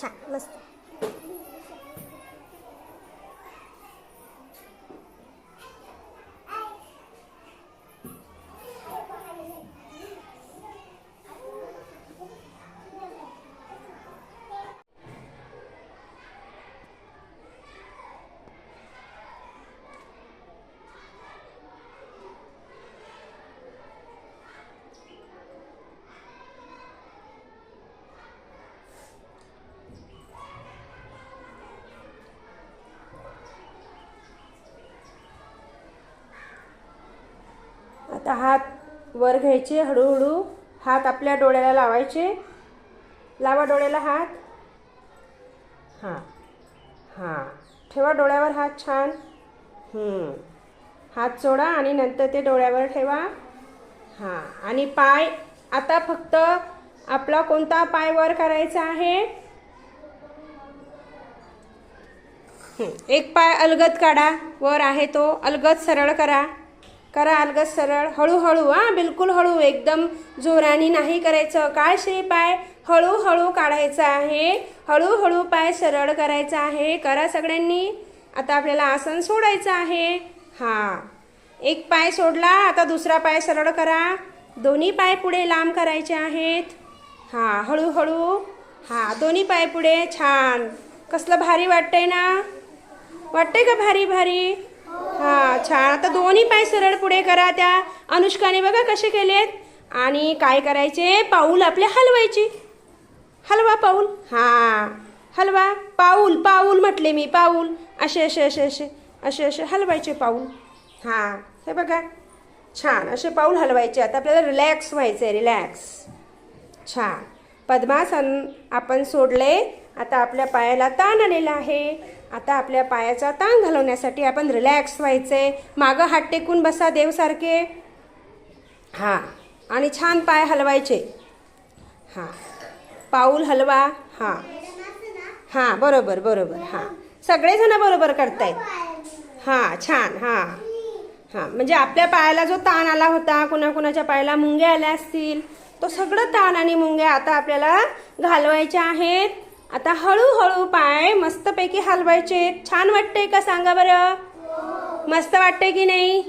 छान मस्त. आता हात वर घ्यायचे, हळूहळू हात आपल्या डोळ्याला लावायचे. लावा डोळ्याला हात. हां हां, ठेवा डोळ्यावर हात. छान. हात सोडा आणि नंतर ते डोळ्यावर ठेवा. हां, आणि पाय आता फक्त आपला कोणता पाय वर करायचा आहे? एक पाय अलगद काढा, वर आहे तो अलगद सरळ करा. करा अलगद सरळ, हळूहळू. बिलकुल हळू, एकदम जोराने नाही करायचं. काय शेप आहे? हळूहळू काढायचा आहे, हळूहळू पाय सरळ करायचा आहे. करा सगळ्यांनी. आता आपल्याला आसन सोडायचं आहे. हां, एक पाय सोडला, आता दुसरा पाय सरळ करा. दोन्ही पाय पुढे लांब करायचे आहेत. हां, हळूहळू. हां, दोन्ही पाय पुढे. छान. कसलं भारी वाटतंय ना? वाटतंय का भारी भारी? हां, छान. आता दोन्ही पाय सरळ पुढे करा. त्या अनुष्काने बघा कसे केलेत. आणि काय करायचे? पाऊल आपले हलवायचे. हलवा पाऊल. हां, हलवा. पाऊल पाऊल म्हटले मी, पाऊल. असे असे असे असे असे असे हलवायचे पाऊल. हां, हे बघा छान असे पाऊल हलवायचे. आता आपल्याला रिलॅक्स व्हायचं आहे, रिलॅक्स. छान. पद्मासन आपण सोडले. आता आपल्या पायाला ताण आलेला आहे. आता आपल्या पायाचा ताण घालवण्यासाठी आपण रिलॅक्स व्हायचे. मागं हात टेकून बसा देवसारखे. हां, आणि छान पाय हलवायचे. हां, पाऊल हलवा. हां हां, बरोबर बरोबर. हां, सगळेजण बरोबर करतायत. हां, छान. हां हां, म्हणजे आपल्या पायाला जो ताण आला होता, कुणाकुणाच्या पायाला मुंग्या आल्या असतील, तो सगळं ताण आणि मुंग्या आता आपल्याला घालवायच्या आहेत. आता हळूहळू पाय मस्तपैकी हलवायचे. छान वाटतंय का? सांगा बरं. मस्त वाटतंय की नाही?